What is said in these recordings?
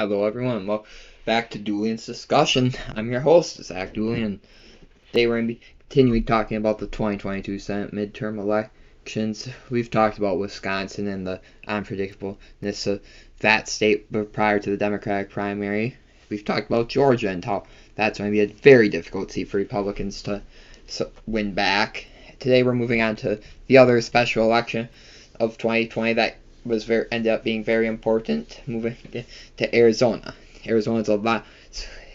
Hello, everyone. Welcome back to Julian's Discussion. I'm your host, Zach Julian. Today we're going to be continuing talking about the 2022 Senate midterm elections. We've talked about Wisconsin and the unpredictableness of that state prior to the Democratic primary. We've talked about Georgia and how that's going to be a very difficult seat for Republicans to win back. Today we're moving on to the other special election of 2020 that ended up being very important. Moving to Arizona. Arizona's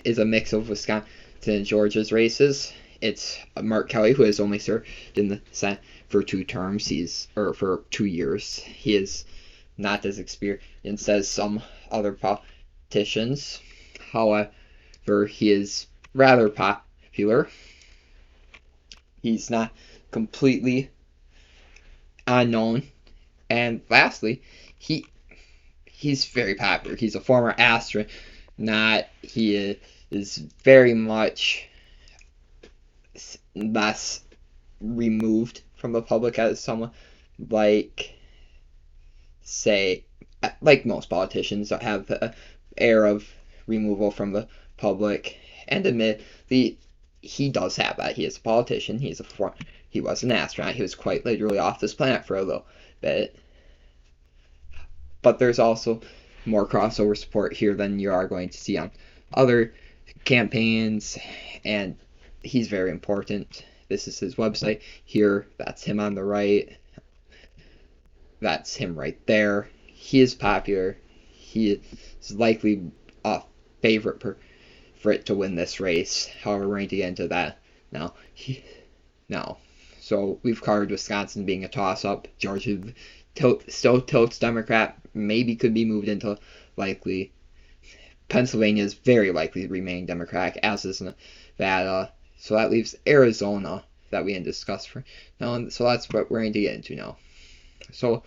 is a mix of Wisconsin and Georgia's races. It's Mark Kelly, who has only served in the Senate for 2 terms. For 2 years. He is not as experienced as some other politicians. However, he is rather popular. He's not completely unknown. And lastly, he's very popular. He's a former astronaut. He is very much less removed from the public as someone like most politicians that have the air of removal from the public. And admittedly, he does have that. He is a politician. He was an astronaut. He was quite literally off this planet for a little bit. But there's also more crossover support here than you are going to see on other campaigns, and he's very important. This is his website here. That's him on the right. That's him right there. He is popular. He is likely a favorite for it to win this race. However, we're going to get into that now. So we've covered Wisconsin being a toss-up. Georgia still tilts Democrat. Maybe could be moved into likely. Pennsylvania is very likely to remain Democratic, as is Nevada. So that leaves Arizona that we didn't discuss for now. So that's what we're going to get into now. So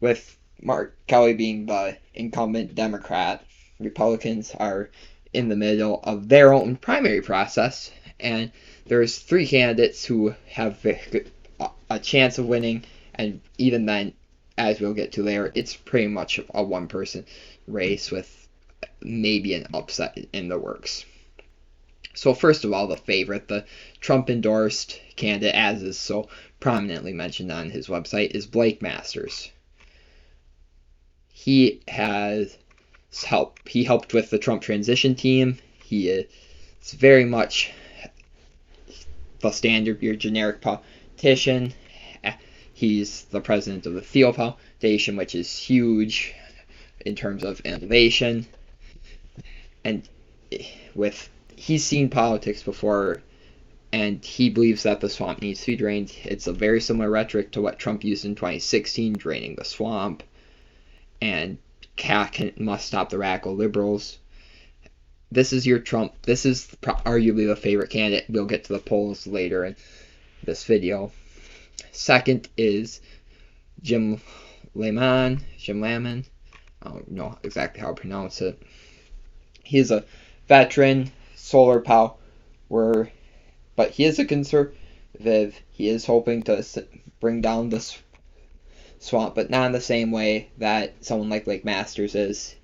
with Mark Kelly being the incumbent Democrat, Republicans are in the middle of their own primary process, and there's 3 candidates who have a chance of winning, and even then, as we'll get to later, it's pretty much a one-person race with maybe an upset in the works. So first of all, the favorite, the Trump-endorsed candidate, as is so prominently mentioned on his website, is Blake Masters. He helped with the Trump transition team. He is very much the standard, your generic politician. He's the president of the Thiel Foundation, which is huge in terms of innovation. And he's seen politics before, and he believes that the swamp needs to be drained. It's a very similar rhetoric to what Trump used in 2016, draining the swamp, and must stop the radical liberals. This is your Trump. This is arguably the favorite candidate. We'll get to the polls later in this video. Second is Jim Lamon. I don't know exactly how to pronounce it. He's a veteran, solar power, but he is a conservative. He is hoping to bring down the swamp, but not in the same way that someone like Blake Masters is.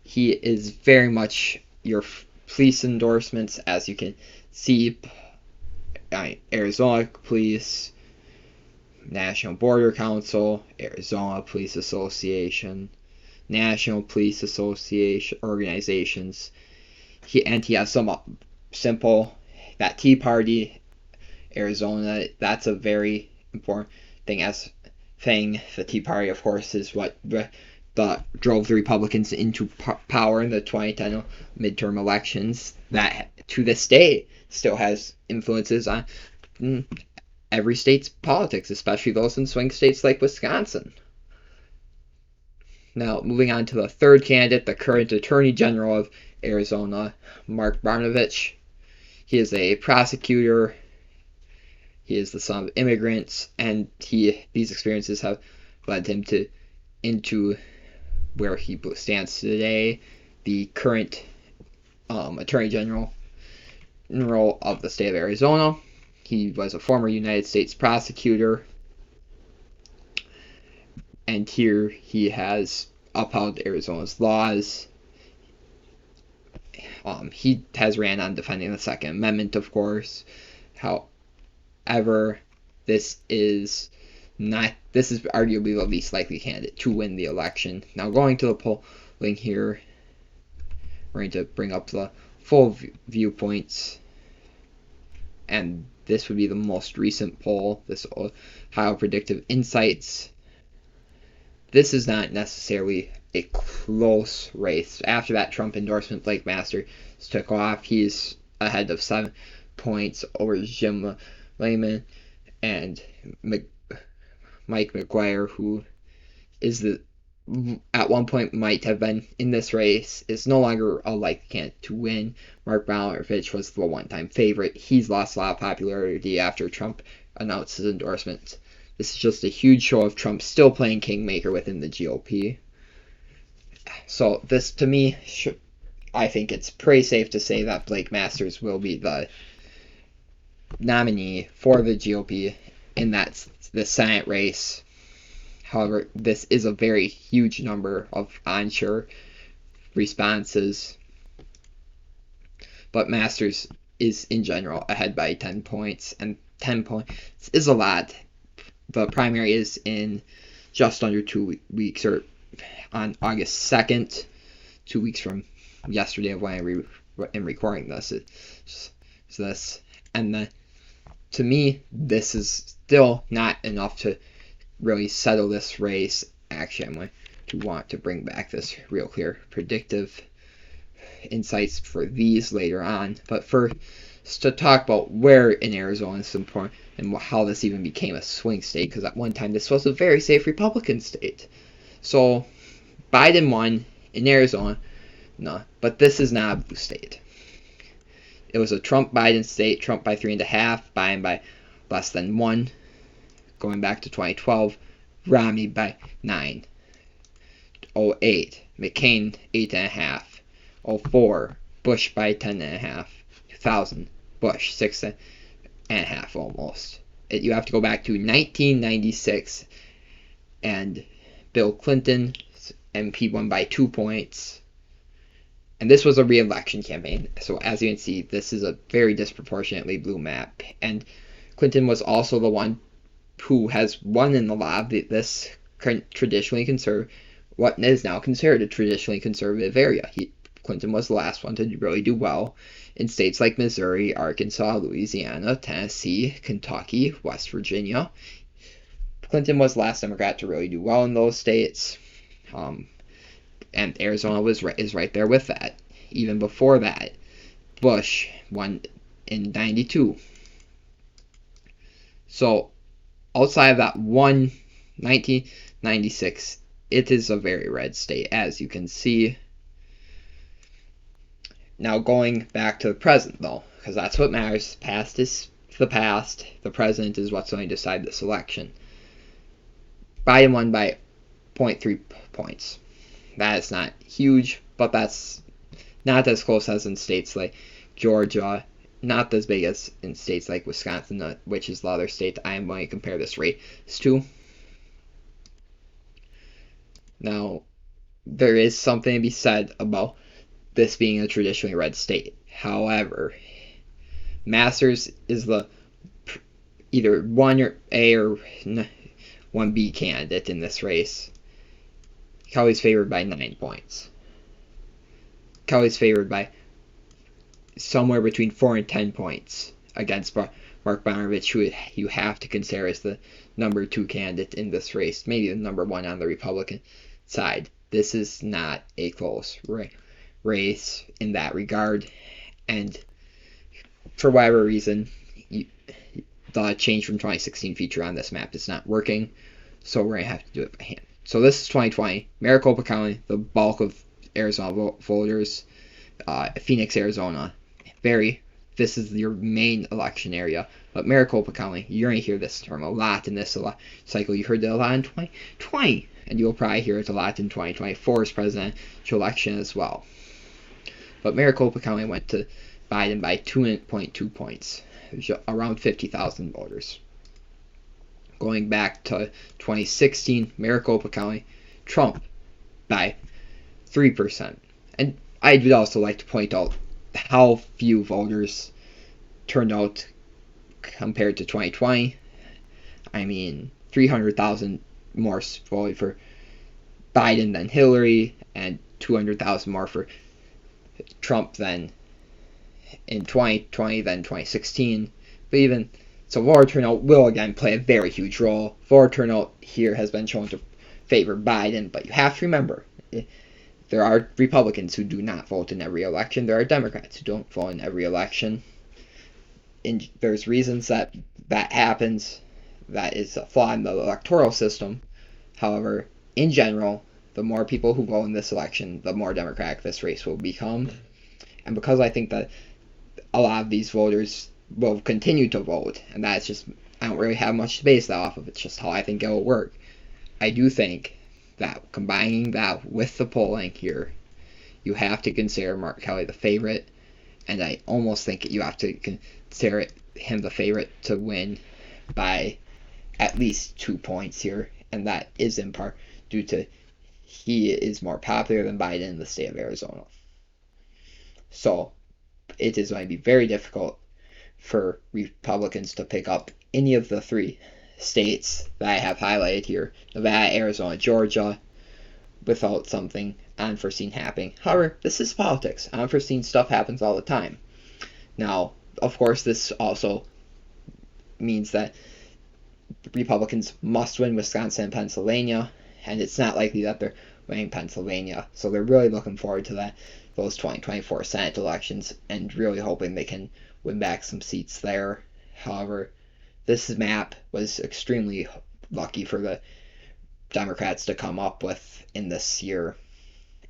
He is very much your police endorsements, as you can see. Arizona Police, National Border Council, Arizona Police Association, National Police Association organizations. He has some simple, that Tea Party, Arizona, that's a very important thing. The Tea Party, of course, is what drove the Republicans into power in the 2010 midterm elections. That, to this day, still has influences on every state's politics, especially those in swing states like Wisconsin. Now, moving on to the third candidate, the current Attorney General of Arizona, Mark Brnovich. He is a prosecutor. He is the son of immigrants, and these experiences have led him into where he stands today, the current Attorney General of the state of Arizona. He was a former United States prosecutor, and here he has upheld Arizona's laws. He has ran on defending the Second Amendment, of course. However, this is arguably the least likely candidate to win the election. Now, going to the polling here, we're going to bring up the full viewpoints, and this would be the most recent poll, this Ohio Predictive Insights. This is not necessarily a close race. After that Trump endorsement, Blake Masters took off. He's ahead of 7 points over Jim Lehman and Mike McGuire, who is at one point might have been in this race, is no longer a likely candidate to win. Mark Brownovich was the one-time favorite. He's lost a lot of popularity after Trump announced his endorsement. This is just a huge show of Trump still playing kingmaker within the GOP. So this, to me, I think it's pretty safe to say that Blake Masters will be the nominee for the GOP in the Senate race. However, this is a very huge number of unsure responses. But Masters is, in general, ahead by 10 points. And 10 points is a lot. The primary is in just under 2 weeks, or on August 2nd, 2 weeks from yesterday of when I am recording this. And to me, this is still not enough to really settle this race. Actually, I'm going to want to bring back this real clear predictive insights for these later on. But first, to talk about where in Arizona is important and how this even became a swing state, because at one time this was a very safe Republican state. So Biden won in Arizona, but this is not a blue state. It was a Trump-Biden state. Trump by 3.5, Biden by less than 1. Going back to 2012, Romney by 9. 08, McCain 8.5. 04, Bush by 10.5. 2000, Bush 6.5 almost. You have to go back to 1996, and Bill Clinton MP won by 2 points. And this was a re-election campaign. So as you can see, this is a very disproportionately blue map. And Clinton was also the one who has won in a lot of this traditionally conservative, what is now considered a traditionally conservative area. Clinton was the last one to really do well in states like Missouri, Arkansas, Louisiana, Tennessee, Kentucky, West Virginia. Clinton was the last Democrat to really do well in those states. And Arizona is right there with that. Even before that, Bush won in 92. So outside of that one 1996, it is a very red state, as you can see. Now going back to the present, though, because that's what matters. Past is the past. The present is what's going to decide this election. Biden won by 0.3 points. That is not huge, but that's not as close as in states like Georgia, not as big as in states like Wisconsin, which is the other state I am going to compare this race to. Now, there is something to be said about this being a traditionally red state. However, Masters is the either 1A or 1B candidate in this race. Kelly's favored by 9 points. Kelly's favored by somewhere between 4 and 10 points against Mark Brownovich, who you have to consider as the number 2 candidate in this race, maybe the number 1 on the Republican side. This is not a close race in that regard, and for whatever reason, the change from 2016 feature on this map is not working, so we're going to have to do it by hand. So this is 2020, Maricopa County, the bulk of Arizona voters, Phoenix, Arizona. This is your main election area, but Maricopa County, you're going to hear this term a lot in this cycle. You heard it a lot in 2020, and you'll probably hear it a lot in 2024's presidential election as well. But Maricopa County went to Biden by 2.2 points, around 50,000 voters. Going back to 2016, Maricopa County, Trump by 3%. And I would also like to point out how few voters turned out compared to 2020. I mean, 300,000 more voted for Biden than Hillary, and 200,000 more for Trump than in 2020 than 2016. But even so, voter turnout will again play a very huge role. Voter turnout here has been shown to favor Biden, but you have to remember, there are Republicans who do not vote in every election. There are Democrats who don't vote in every election. And there's reasons that happens. That is a flaw in the electoral system. However, in general, the more people who vote in this election, the more democratic this race will become. And because I think that a lot of these voters will continue to vote, and that's just, I don't really have much to base that off of. It's just how I think it will work. I do think that combining that with the polling here, you have to consider Mark Kelly the favorite, and I almost think you have to consider him the favorite to win by at least 2 points here, and that is in part due to he is more popular than Biden in the state of Arizona. So it is going to be very difficult for Republicans to pick up any of the 3 states that I have highlighted here, Nevada, Arizona, Georgia, without something unforeseen happening. However, this is politics. Unforeseen stuff happens all the time. Now, of course, this also means that Republicans must win Wisconsin and Pennsylvania, and it's not likely that they're winning Pennsylvania. So they're really looking forward to those 2024 Senate elections and really hoping they can win back some seats there. However, this map was extremely lucky for the Democrats to come up with in this year.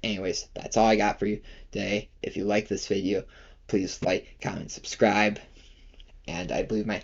Anyways, that's all I got for you today. If you like this video, please like, comment, subscribe. And I believe my